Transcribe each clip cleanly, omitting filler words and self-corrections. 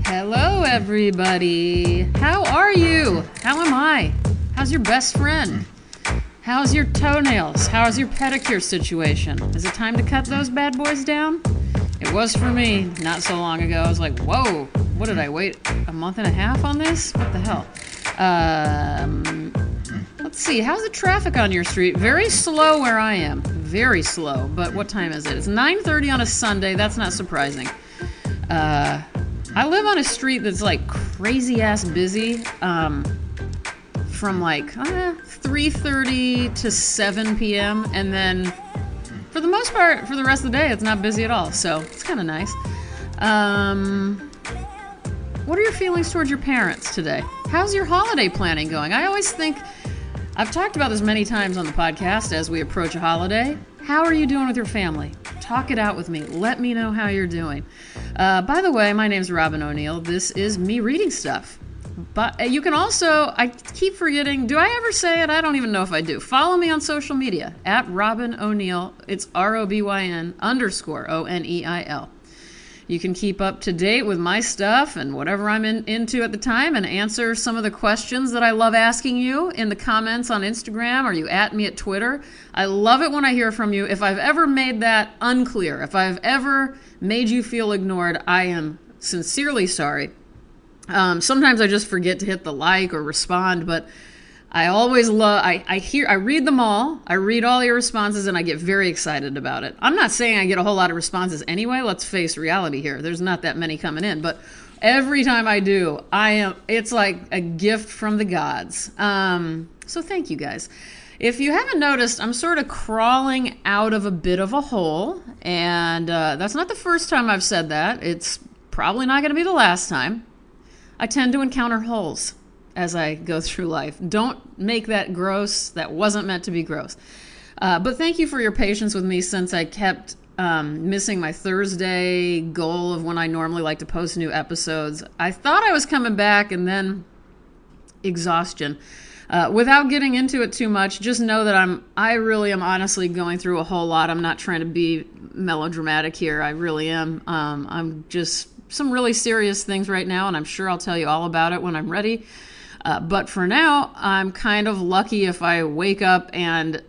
Hello, everybody. How are you? How am I? How's your best friend? How's your toenails? How's your pedicure situation? Is it time to cut those bad boys down? It was for me not so long ago. I was like, whoa, what did I wait a month and a half on this? What the hell? Let's see. How's the traffic on your street? Very slow where I am. Very slow. But what time is it? It's 9:30 on a Sunday. That's not surprising. I live on a street that's like crazy ass busy. From like 3:30 to 7 p.m. and then for the most part, for the rest of the day, it's not busy at all. So it's kind of nice. What are your feelings towards your parents today? How's your holiday planning going? I always think, I've talked about this many times on the podcast as we approach a holiday. How are you doing with your family? Talk it out with me. Let me know how you're doing. By the way, my name's Robin O'Neill. This is me reading stuff. But you can also, I keep forgetting, do I ever say it? I don't even know if I do. Follow me on social media, at Robin O'Neill. It's ROBYN_ONEIL. You can keep up to date with my stuff and whatever I'm into at the time and answer some of the questions that I love asking you in the comments on Instagram or you at me at Twitter. I love it when I hear from you. If I've ever made that unclear, if I've ever made you feel ignored, I am sincerely sorry. Sometimes I just forget to hit the like or respond, but I always love, I read them all. I read all your responses and I get very excited about it. I'm not saying I get a whole lot of responses anyway. Let's face reality here. There's not that many coming in, but every time I do, it's like a gift from the gods. So thank you guys. If you haven't noticed, I'm sort of crawling out of a bit of a hole, and that's not the first time I've said that. It's probably not going to be the last time. I tend to encounter holes as I go through life. Don't make that gross. That wasn't meant to be gross. But thank you for your patience with me since I kept missing my Thursday goal of when I normally like to post new episodes. I thought I was coming back and then exhaustion. Without getting into it too much, just know that I really am honestly going through a whole lot. I'm not trying to be melodramatic here. I really am. I'm just some really serious things right now, and I'm sure I'll tell you all about it when I'm ready. But for now, I'm kind of lucky if I wake up and,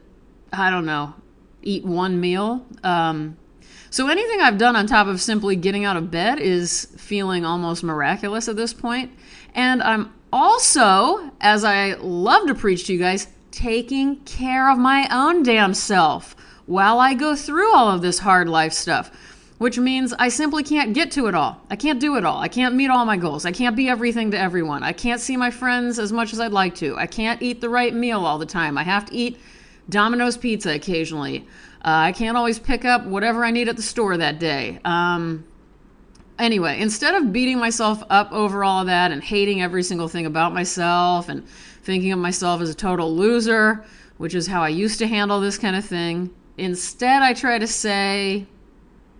I don't know, eat one meal. So anything I've done on top of simply getting out of bed is feeling almost miraculous at this point. And I'm also, as I love to preach to you guys, taking care of my own damn self while I go through all of this hard life stuff. Which means I simply can't get to it all. I can't do it all. I can't meet all my goals. I can't be everything to everyone. I can't see my friends as much as I'd like to. I can't eat the right meal all the time. I have to eat Domino's pizza occasionally. I can't always pick up whatever I need at the store that day. Anyway, instead of beating myself up over all of that and hating every single thing about myself and thinking of myself as a total loser, which is how I used to handle this kind of thing, instead I try to say,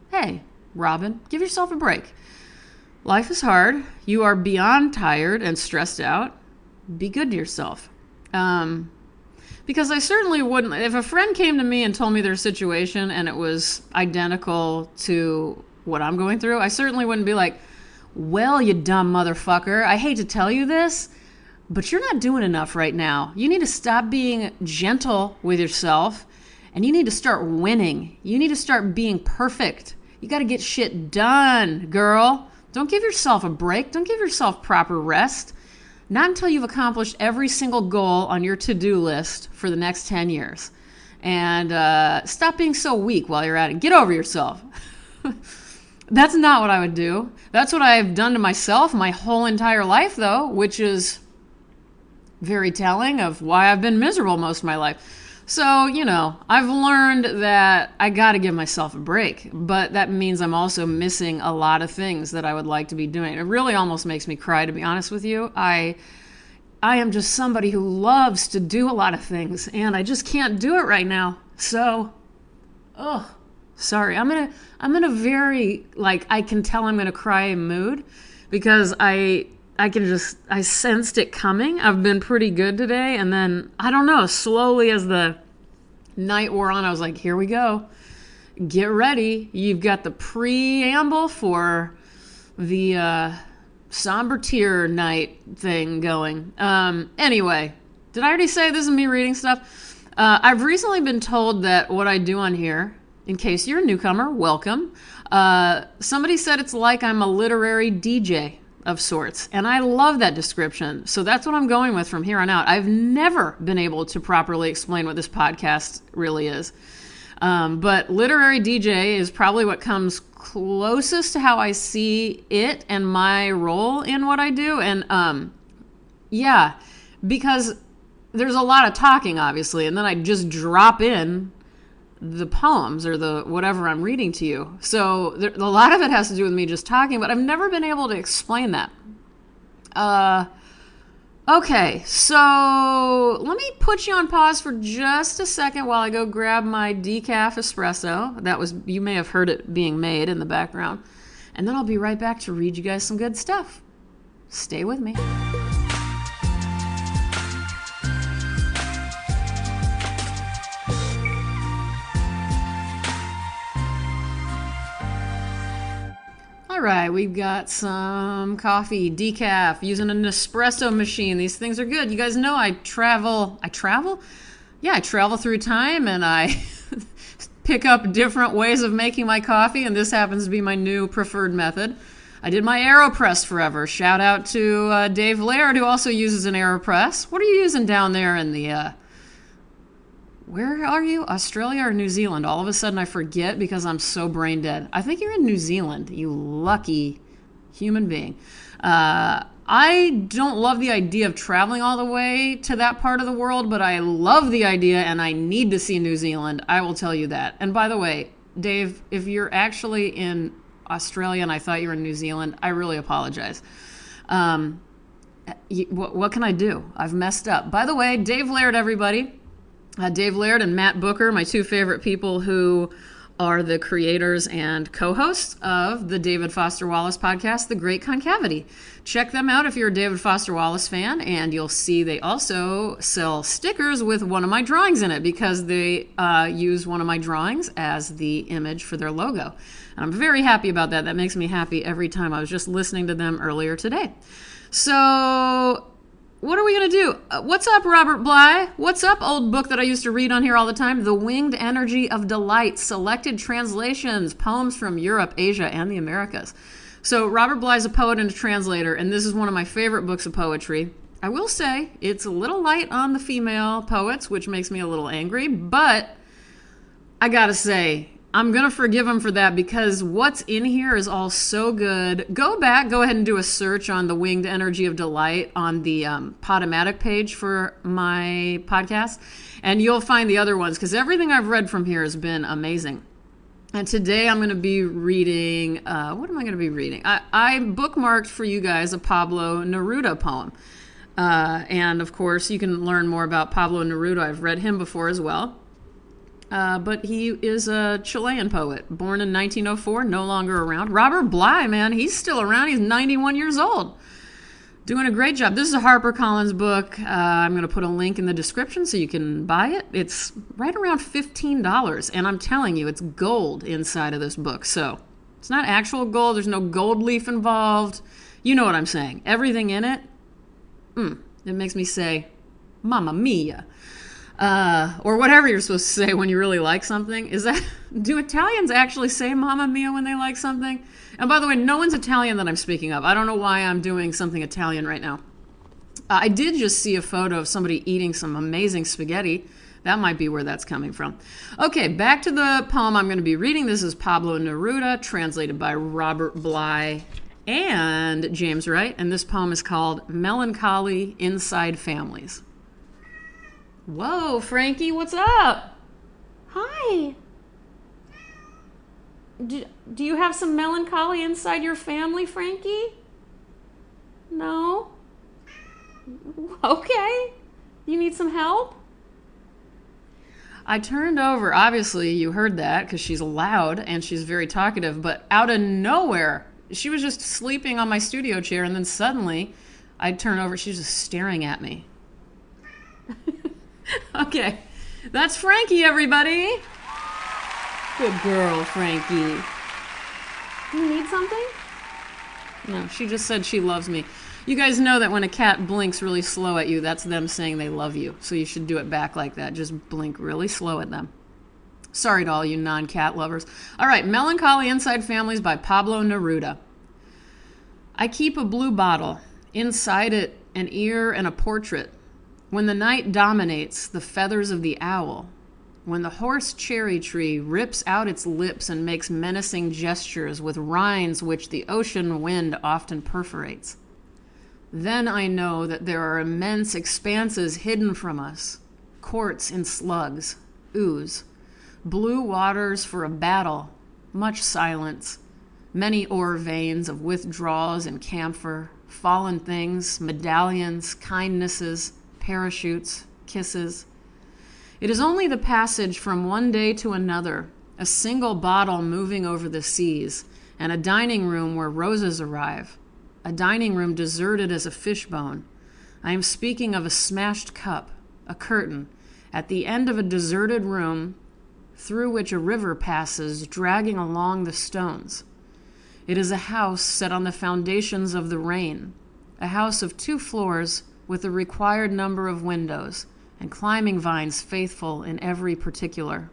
hey, Robin, give yourself a break. Life is hard. You are beyond tired and stressed out. Be good to yourself. Because I certainly wouldn't, if a friend came to me and told me their situation and it was identical to what I'm going through, I certainly wouldn't be like, well, you dumb motherfucker, I hate to tell you this, but you're not doing enough right now. You need to stop being gentle with yourself and you need to start winning. You need to start being perfect. You got to get shit done, girl. Don't give yourself a break. Don't give yourself proper rest. Not until you've accomplished every single goal on your to-do list for the next 10 years. And stop being so weak while you're at it. Get over yourself. That's not what I would do. That's what I've done to myself my whole entire life, though, which is very telling of why I've been miserable most of my life. So, I've learned that I got to give myself a break, but that means I'm also missing a lot of things that I would like to be doing. It really almost makes me cry, to be honest with you. I am just somebody who loves to do a lot of things, and I just can't do it right now. So, sorry. I'm in a very, I can tell I'm going to cry mood because I sensed it coming. I've been pretty good today. And then, I don't know, slowly as the night wore on, I was like, here we go. Get ready. You've got the preamble for the somber tear night thing going. Anyway, did I already say this is me reading stuff? I've recently been told that what I do on here, in case you're a newcomer, welcome. Somebody said it's like I'm a literary DJ of sorts, and I love that description. So that's what I'm going with from here on out. I've never been able to properly explain what this podcast really is. But literary DJ is probably what comes closest to how I see it and my role in what I do. And yeah, because there's a lot of talking, obviously, and then I just drop in the poems or the whatever I'm reading to you. So a lot of it has to do with me just talking, but I've never been able to explain that. Okay, so let me put you on pause for just a second while I go grab my decaf espresso. You may have heard it being made in the background. And then I'll be right back to read you guys some good stuff. Stay with me. All right, we've got some coffee, decaf, using an espresso machine. These things are good. You guys know I travel? Yeah, I travel through time and I pick up different ways of making my coffee, and this happens to be my new preferred method. I did my AeroPress forever. Shout out to Dave Laird, who also uses an AeroPress. What are you using down there in the... Where are you? Australia or New Zealand? All of a sudden I forget because I'm so brain dead. I think you're in New Zealand, you lucky human being. I don't love the idea of traveling all the way to that part of the world, but I love the idea and I need to see New Zealand. I will tell you that. And by the way, Dave, if you're actually in Australia and I thought you were in New Zealand, I really apologize. What can I do? I've messed up. By the way, Dave Laird, everybody. Dave Laird and Matt Booker, my two favorite people who are the creators and co-hosts of the David Foster Wallace podcast, The Great Concavity. Check them out if you're a David Foster Wallace fan, and you'll see they also sell stickers with one of my drawings in it because they use one of my drawings as the image for their logo. And I'm very happy about that. That makes me happy every time. I was just listening to them earlier today. So... what are we going to do? What's up, Robert Bly? What's up, old book that I used to read on here all the time? The Winged Energy of Delight, Selected Translations, Poems from Europe, Asia, and the Americas. So Robert Bly is a poet and a translator, and this is one of my favorite books of poetry. I will say it's a little light on the female poets, which makes me a little angry, but I gotta say, I'm going to forgive him for that because what's in here is all so good. Go ahead and do a search on the Winged Energy of Delight on the Podomatic page for my podcast, and you'll find the other ones because everything I've read from here has been amazing. And today I'm going to be reading, what am I going to be reading? I bookmarked for you guys a Pablo Neruda poem. And of course, you can learn more about Pablo Neruda. I've read him before as well. But he is a Chilean poet, born in 1904, no longer around. Robert Bly, man, he's still around. He's 91 years old. Doing a great job. This is a HarperCollins book. I'm going to put a link in the description so you can buy it. It's right around $15, and I'm telling you, it's gold inside of this book. So it's not actual gold. There's no gold leaf involved. You know what I'm saying. Everything in it, it makes me say, Mamma Mia. Or whatever you're supposed to say when you really like something. Do Italians actually say Mamma Mia when they like something? And by the way, no one's Italian that I'm speaking of. I don't know why I'm doing something Italian right now. I did just see a photo of somebody eating some amazing spaghetti. That might be where that's coming from. Okay, back to the poem I'm going to be reading. This is Pablo Neruda, translated by Robert Bly and James Wright. And this poem is called Melancholy Inside Families. Whoa, Frankie, what's up? Hi. Do you have some melancholy inside your family, Frankie? No? Okay. You need some help? I turned over. Obviously, you heard that because she's loud and she's very talkative, but out of nowhere, she was just sleeping on my studio chair, and then suddenly I turn over. She's just staring at me. Okay, that's Frankie, everybody. Good girl, Frankie. You need something? No, she just said she loves me. You guys know that when a cat blinks really slow at you, that's them saying they love you. So you should do it back like that. Just blink really slow at them. Sorry to all you non-cat lovers. All right, Melancholy Inside Families by Pablo Neruda. I keep a blue bottle. Inside it, an ear and a portrait. When the night dominates the feathers of the owl, when the horse cherry tree rips out its lips and makes menacing gestures with rinds which the ocean wind often perforates, then I know that there are immense expanses hidden from us, courts in slugs, ooze, blue waters for a battle, much silence, many ore veins of withdrawals and camphor, fallen things, medallions, kindnesses, parachutes, kisses. It is only the passage from one day to another, a single bottle moving over the seas, and a dining room where roses arrive, a dining room deserted as a fishbone. I am speaking of a smashed cup, a curtain, at the end of a deserted room through which a river passes, dragging along the stones. It is a house set on the foundations of the rain, a house of 2 floors with the required number of windows, and climbing vines faithful in every particular.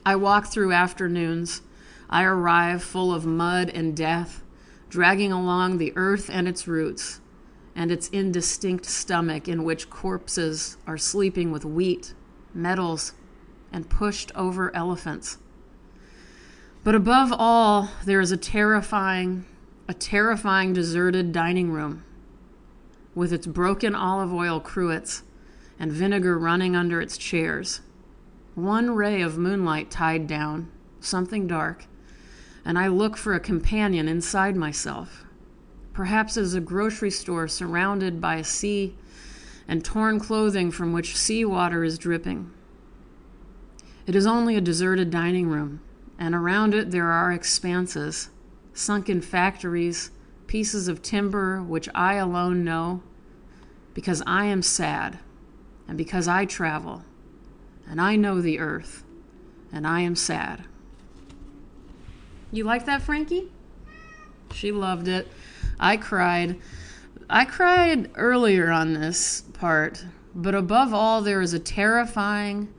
I walk through afternoons. I arrive full of mud and death, dragging along the earth and its roots, and its indistinct stomach in which corpses are sleeping with wheat, metals, and pushed over elephants. But above all, there is a terrifying deserted dining room with its broken olive oil cruets and vinegar running under its chairs. One ray of moonlight tied down, something dark, and I look for a companion inside myself. Perhaps it is a grocery store surrounded by a sea and torn clothing from which seawater is dripping. It is only a deserted dining room, and around it there are expanses, sunken factories, pieces of timber which I alone know, because I am sad, and because I travel, and I know the earth, and I am sad. You like that, Frankie? She loved it. I cried. I cried earlier on this part, but above all, there is a terrifying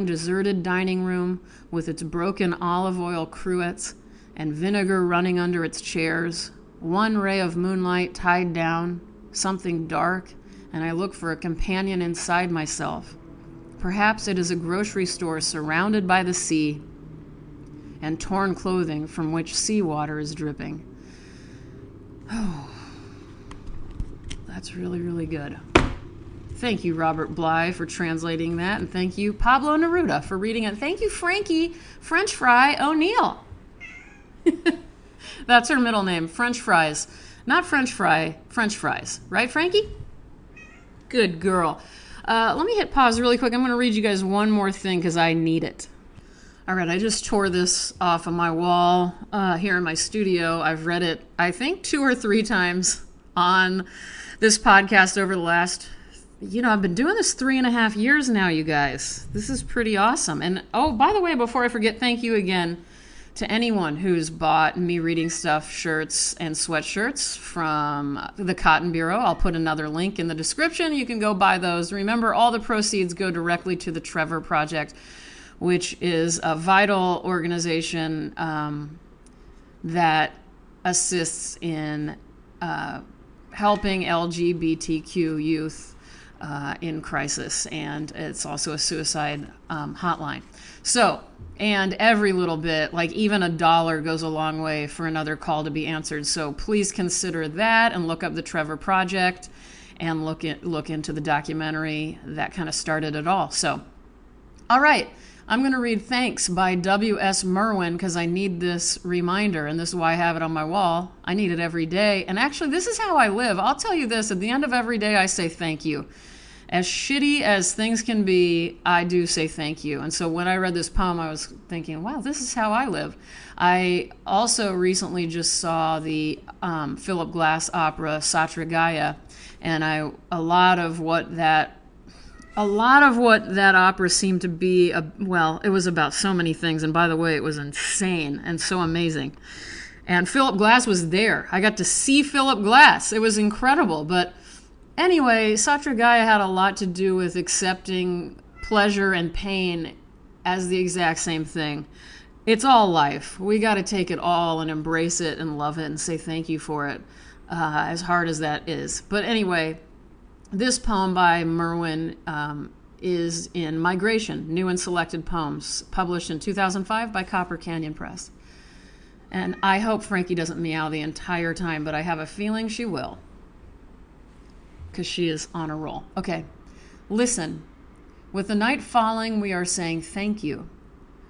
deserted dining room with its broken olive oil cruets and vinegar running under its chairs, one ray of moonlight tied down, something dark, and I look for a companion inside myself. Perhaps it is a grocery store surrounded by the sea and torn clothing from which seawater is dripping. Oh, that's really, really good. Thank you, Robert Bly, for translating that, and thank you, Pablo Neruda, for reading it. Thank you, Frankie French Fry O'Neill. That's her middle name, French Fries. Not French Fry, French Fries. Right, Frankie? Good girl. Let me hit pause really quick. I'm going to read you guys one more thing because I need it. All right, I just tore this off of my wall here in my studio. I've read it, I think, 2 or 3 times on this podcast over the last, I've been doing this 3.5 years now, you guys. This is pretty awesome. And, oh, by the way, before I forget, thank you again to anyone who's bought Me Reading Stuff shirts and sweatshirts from the Cotton Bureau. I'll put another link in the description. You can go buy those. Remember, all the proceeds go directly to the Trevor Project, which is a vital organization that assists in helping LGBTQ youth in crisis, and it's also a suicide hotline. So, and every little bit, like even $1 goes a long way for another call to be answered. So please consider that and look up the Trevor Project and look into the documentary that kind of started it all. So, all right, I'm going to read Thanks by W.S. Merwin because I need this reminder, and this is why I have it on my wall. I need it every day. And actually, this is how I live. I'll tell you this, at the end of every day, I say thank you. As shitty as things can be, I do say thank you. And so when I read this poem, I was thinking, wow, this is how I live. I also recently just saw the Philip Glass opera Satragaya, and a lot of what that opera seemed to be, it was about so many things. And by the way, it was insane and so amazing. And Philip Glass was there. I got to see Philip Glass. It was incredible. But anyway, Satragaya had a lot to do with accepting pleasure and pain as the exact same thing. It's all life. We got to take it all and embrace it and love it and say thank you for it, as hard as that is. But anyway, this poem by Merwin is in Migration, New and Selected Poems, published in 2005 by Copper Canyon Press. And I hope Frankie doesn't meow the entire time, but I have a feeling she will, because she is on a roll. Okay, listen. With the night falling, we are saying thank you.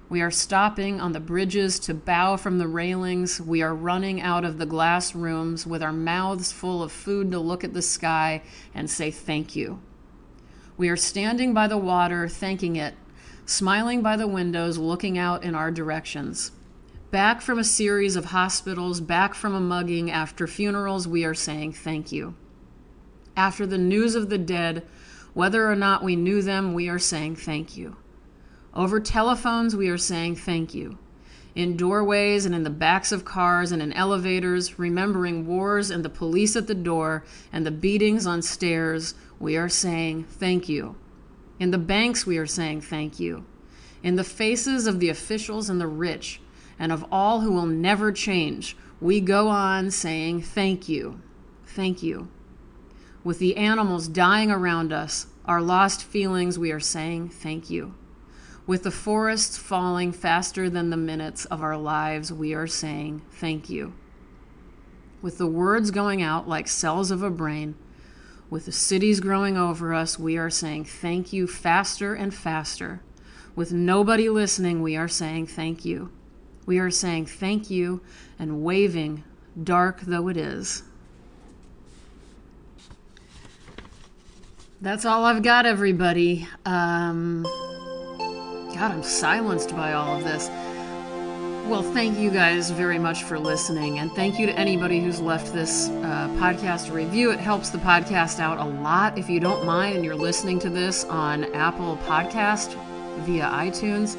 We are stopping on the bridges to bow from the railings. We are running out of the glass rooms with our mouths full of food to look at the sky and say thank you. We are standing by the water, thanking it, smiling by the windows, looking out in our directions. Back from a series of hospitals, back from a mugging, after funerals, we are saying thank you. After the news of the dead, whether or not we knew them, we are saying thank you. Over telephones, we are saying thank you. In doorways and in the backs of cars and in elevators, remembering wars and the police at the door and the beatings on stairs, we are saying thank you. In the banks, we are saying thank you. In the faces of the officials and the rich, and of all who will never change, we go on saying thank you. Thank you. With the animals dying around us, our lost feelings, we are saying thank you. With the forests falling faster than the minutes of our lives, we are saying thank you. With the words going out like cells of a brain, with the cities growing over us, we are saying thank you faster and faster. With nobody listening, we are saying thank you. We are saying thank you and waving, dark though it is. That's all I've got, everybody. God, I'm silenced by all of this. Well, thank you guys very much for listening, and thank you to anybody who's left this podcast review. It helps the podcast out a lot. If you don't mind and you're listening to this on Apple Podcast via iTunes,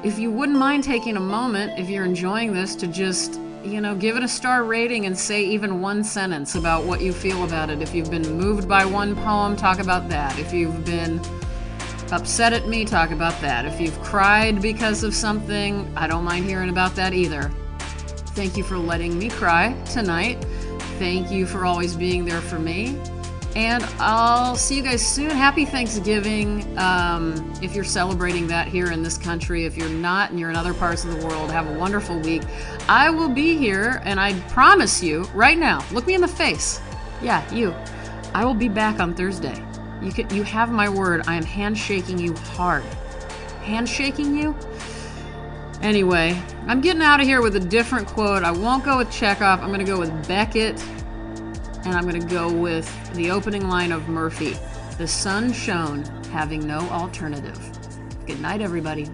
if you wouldn't mind taking a moment, if you're enjoying this, to just, give it a star rating and say even one sentence about what you feel about it. If you've been moved by one poem, talk about that. If you've been upset at me, talk about that. If you've cried because of something, I don't mind hearing about that either. Thank you for letting me cry tonight. Thank you for always being there for me. And I'll see you guys soon. Happy Thanksgiving. If you're celebrating that here in this country. If you're not and you're in other parts of the world, have a wonderful week. I will be here, and I promise you right now, look me in the face. Yeah, you. I will be back on Thursday. You have my word. I am handshaking you hard. Handshaking you? Anyway, I'm getting out of here with a different quote. I won't go with Chekhov. I'm going to go with Beckett. And I'm going to go with the opening line of Murphy. The sun shone, having no alternative. Good night, everybody.